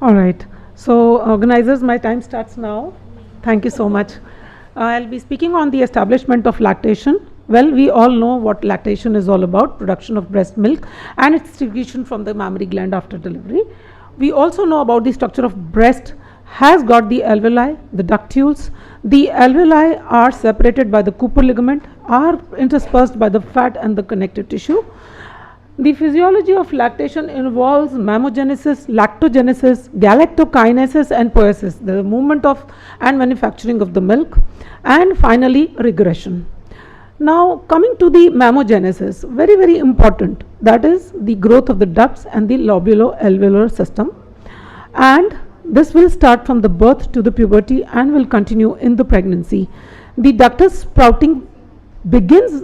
All right. So, organizers, my time starts now. Thank you so much. I'll be speaking on the establishment of lactation. Well, we all know what lactation is all about, production of breast milk and its secretion from the mammary gland after delivery. We also know about the structure of breast has got the alveoli, the ductules. The alveoli are separated by the Cooper ligament, are interspersed by the fat and the connective tissue. The physiology of lactation involves mammogenesis, lactogenesis, galactokinesis and poiesis, the movement of and manufacturing of the milk, and finally regression. Now coming to the mammogenesis, very important, that is the growth of the ducts and the lobulo-alveolar system, and this will start from the birth to the puberty and will continue in the pregnancy. The ductus sprouting begins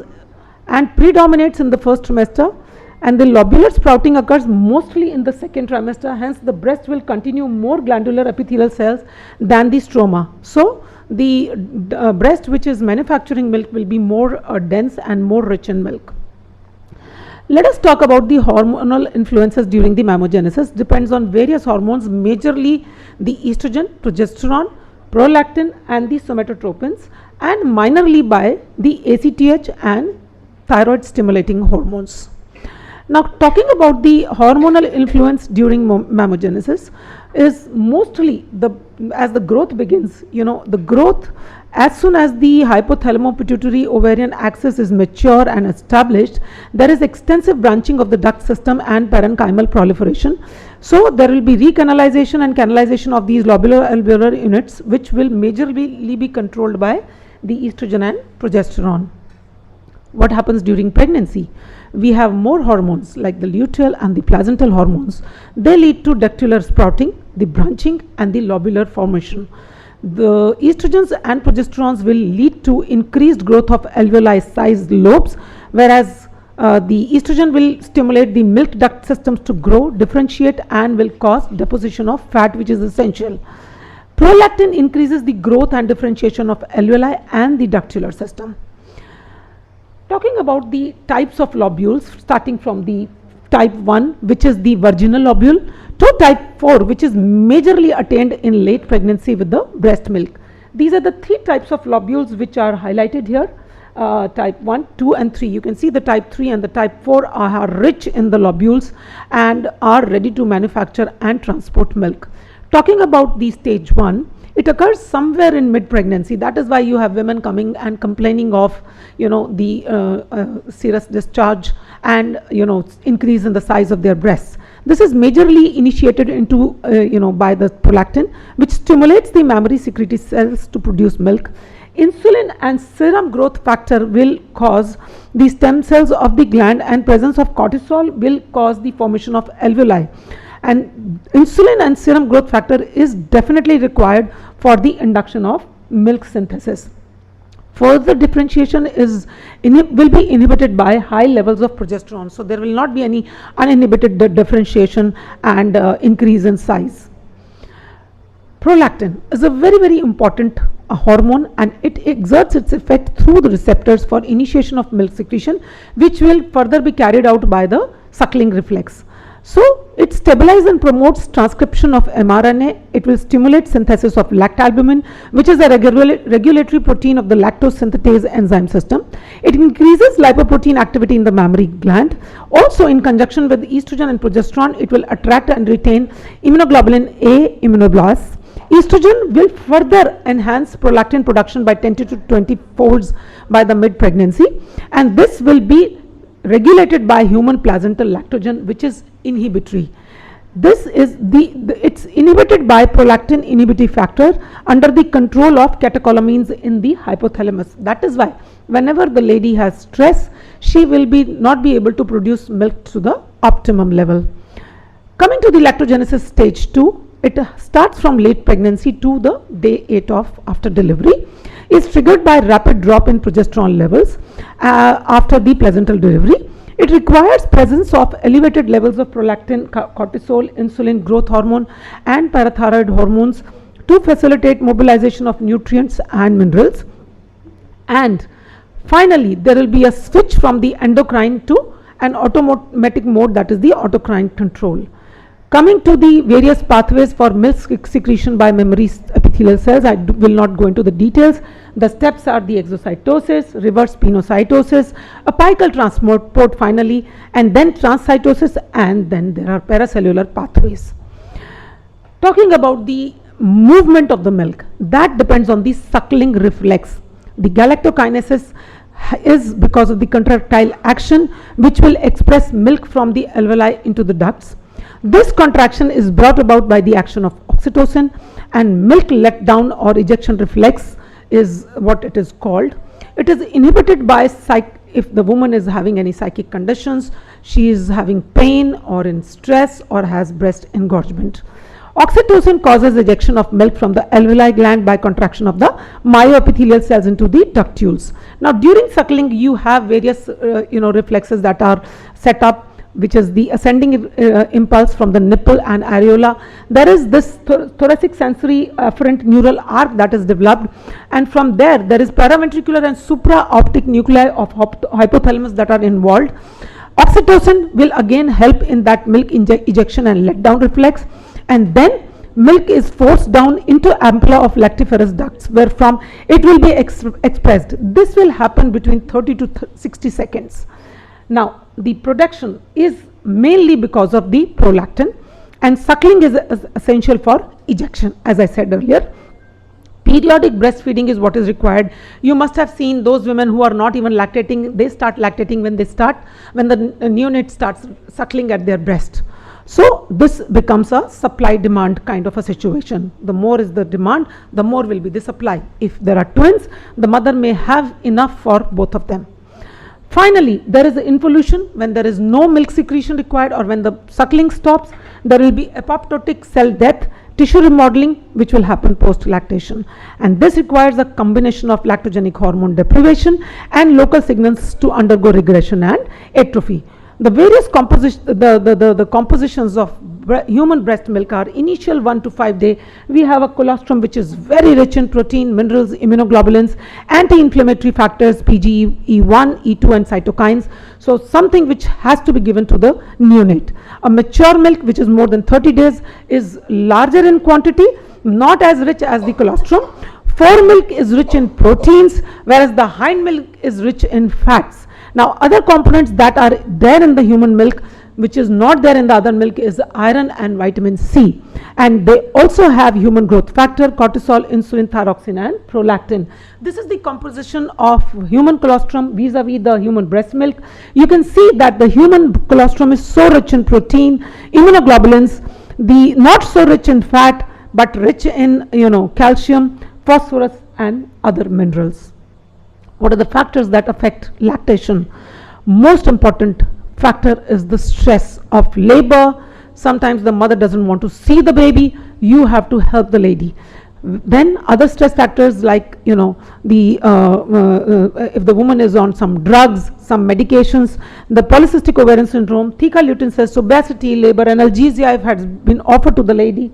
and predominates in the first trimester, and the lobular sprouting occurs mostly in the second trimester. Hence the breast will continue more glandular epithelial cells than the stroma. So the breast which is manufacturing milk will be more dense and more rich in milk. Let us talk about the hormonal influences during the mammogenesis. Depends on various hormones, majorly the estrogen, progesterone, prolactin and the somatotropins, and minorly by the ACTH and thyroid stimulating hormones. Now talking about the hormonal influence during mammogenesis is mostly as the growth begins, the growth as soon as the hypothalamo-pituitary ovarian axis is mature and established, there is extensive branching of the duct system and parenchymal proliferation. So there will be recanalization and canalization of these lobular-alveolar units, which will majorly be controlled by the estrogen and progesterone. What happens during pregnancy? We have more hormones like the luteal and the placental hormones. They lead to ductular sprouting, the branching and the lobular formation. The estrogens and progesterones will lead to increased growth of alveoli sized lobes, whereas the estrogen will stimulate the milk duct systems to grow, differentiate and will cause deposition of fat, which is essential. Prolactin increases the growth and differentiation of alveoli and the ductular system. Talking about the types of lobules, starting from the type 1, which is the virginal lobule, to type 4, which is majorly attained in late pregnancy with the breast milk. These are the 3 types of lobules which are highlighted here, type 1, 2 and 3. You can see the type 3 and the type 4 are rich in the lobules and are ready to manufacture and transport milk. Talking about the stage 1, it occurs somewhere in mid-pregnancy. That is why you have women coming and complaining of, the serous discharge and, increase in the size of their breasts. This is majorly initiated into, by the prolactin, which stimulates the mammary secretory cells to produce milk. Insulin and serum growth factor will cause the stem cells of the gland, and presence of cortisol will cause the formation of alveoli. And insulin and serum growth factor is definitely required for the induction of milk synthesis. Further differentiation will be inhibited by high levels of progesterone. So there will not be any uninhibited differentiation and increase in size. Prolactin is a very important hormone, and it exerts its effect through the receptors for initiation of milk secretion, which will further be carried out by the suckling reflex. So it stabilizes and promotes transcription of mRNA. It will stimulate synthesis of lactalbumin, which is a regulatory protein of the lactose synthetase enzyme system. It increases lipoprotein activity in the mammary gland. Also, in conjunction with estrogen and progesterone, it will attract and retain immunoglobulin A immunoblasts. Estrogen will further enhance prolactin production by 10 to 20 folds by the mid-pregnancy, and this will be regulated by human placental lactogen, which is inhibitory. This is it's inhibited by prolactin inhibitory factor under the control of catecholamines in the hypothalamus. That is why whenever the lady has stress, she will not be able to produce milk to the optimum level. Coming to the lactogenesis stage 2, it starts from late pregnancy to the day 8 of after delivery. Is triggered by rapid drop in progesterone levels after the placental delivery. It requires presence of elevated levels of prolactin, cortisol, insulin, growth hormone and parathyroid hormones to facilitate mobilization of nutrients and minerals. And finally, there will be a switch from the endocrine to an automatic mode, that is the autocrine control. Coming to the various pathways for milk secretion by mammary epithelial cells, I will not go into the details. The steps are the exocytosis, reverse pinocytosis, apical transport finally, and then transcytosis, and then there are paracellular pathways. Talking about the movement of the milk, that depends on the suckling reflex. The galactokinesis is because of the contractile action which will express milk from the alveoli into the ducts. This contraction is brought about by the action of oxytocin, and milk letdown or ejection reflex is what it is called. It is inhibited by if the woman is having any psychic conditions, she is having pain or in stress or has breast engorgement. Oxytocin causes ejection of milk from the alveoli gland by contraction of the myoepithelial cells into the ductules. Now during suckling you have various reflexes that are set up, which is the ascending impulse from the nipple and areola. There is this thoracic sensory afferent neural arc that is developed, and from there is paraventricular and supraoptic nuclei of hypothalamus that are involved. Oxytocin will again help in that milk ejection and letdown reflex, and then milk is forced down into ampulla of lactiferous ducts, where from it will be expressed. This will happen between 30 to 60 seconds. Now the production is mainly because of the prolactin, and suckling is essential for ejection, as I said earlier. Periodic breastfeeding is what is required. You must have seen those women who are not even lactating, they start lactating when the neonate starts suckling at their breast. So this becomes a supply demand kind of a situation. The more is the demand, the more will be the supply. If there are twins, the mother may have enough for both of them. Finally, there is involution. When there is no milk secretion required, or when the suckling stops, there will be apoptotic cell death, tissue remodeling, which will happen post lactation, and this requires a combination of lactogenic hormone deprivation and local signals to undergo regression and atrophy. The various compositions of human breast milk are initial 1 to 5 day. We have a colostrum which is very rich in protein, minerals, immunoglobulins, anti-inflammatory factors, PGE1, E2 and cytokines. So something which has to be given to the neonate. A mature milk which is more than 30 days is larger in quantity, not as rich as the colostrum. Fore milk is rich in proteins, whereas the hind milk is rich in fats. Now other components that are there in the human milk which is not there in the other milk is iron and vitamin C, and they also have human growth factor, cortisol, insulin, thyroxine and prolactin. This is the composition of human colostrum vis-a-vis the human breast milk. You can see that the human colostrum is so rich in protein, immunoglobulins, the not so rich in fat but rich in calcium, phosphorus and other minerals. What are the factors that affect lactation? Most important factor is the stress of labor. Sometimes the mother doesn't want to see the baby, you have to help the lady. Then other stress factors like if the woman is on some drugs, some medications, the polycystic ovarian syndrome, theca lutein cyst, obesity, labor, analgesia if has been offered to the lady.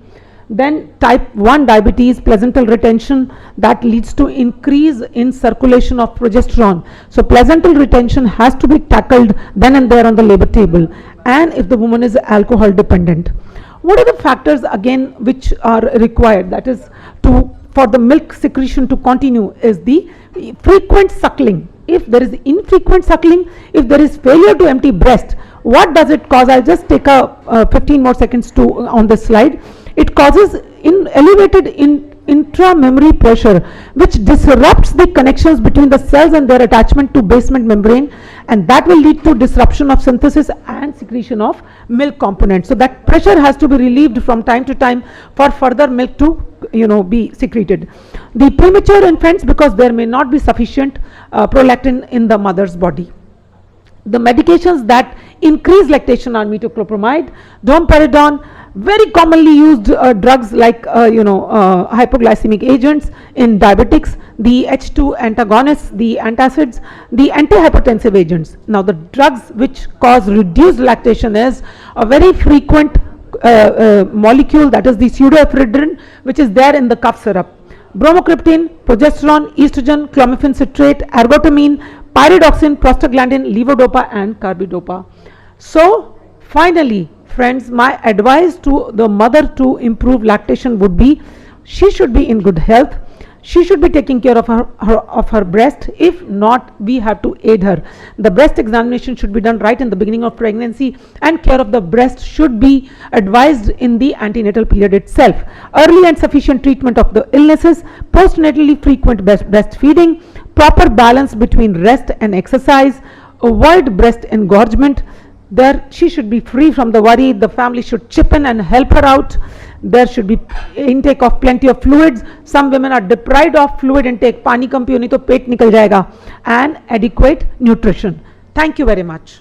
Then type 1 diabetes, placental retention, that leads to increase in circulation of progesterone. So placental retention has to be tackled then and there on the labor table. And if the woman is alcohol dependent, what are the factors again which are required, that is for the milk secretion to continue, is the frequent suckling. If there is infrequent suckling, if there is failure to empty breast, what does it cause? I'll just take a 15 more seconds on this slide. It causes elevated intra-mammary pressure, which disrupts the connections between the cells and their attachment to basement membrane, and that will lead to disruption of synthesis and secretion of milk components. So that pressure has to be relieved from time to time for further milk to be secreted. The premature infants, because there may not be sufficient prolactin in the mother's body. The medications that increase lactation are metoclopramide, domperidone, very commonly used drugs like hypoglycemic agents in diabetics, the H2 antagonists, the antacids, the antihypertensive agents. Now the drugs which cause reduced lactation is a very frequent molecule, that is the pseudoephedrine, which is there in the cough syrup. Bromocriptine, progesterone, estrogen, clomiphene citrate, ergotamine, pyridoxine, prostaglandin, levodopa and carbidopa. So finally, friends, my advice to the mother to improve lactation would be, she should be in good health. She should be taking care of her breast. If not, we have to aid her. The breast examination should be done right in the beginning of pregnancy, and care of the breast should be advised in the antenatal period itself. Early and sufficient treatment of the illnesses, postnatally frequent breastfeeding, proper balance between rest and exercise, avoid breast engorgement. There she should be free from the worry. The family should chip in and help her out. There should be intake of plenty of fluids. Some women are deprived of fluid intake. पानी कम पियो नहीं तो पेट निकल जाएगा. And adequate nutrition. Thank you very much.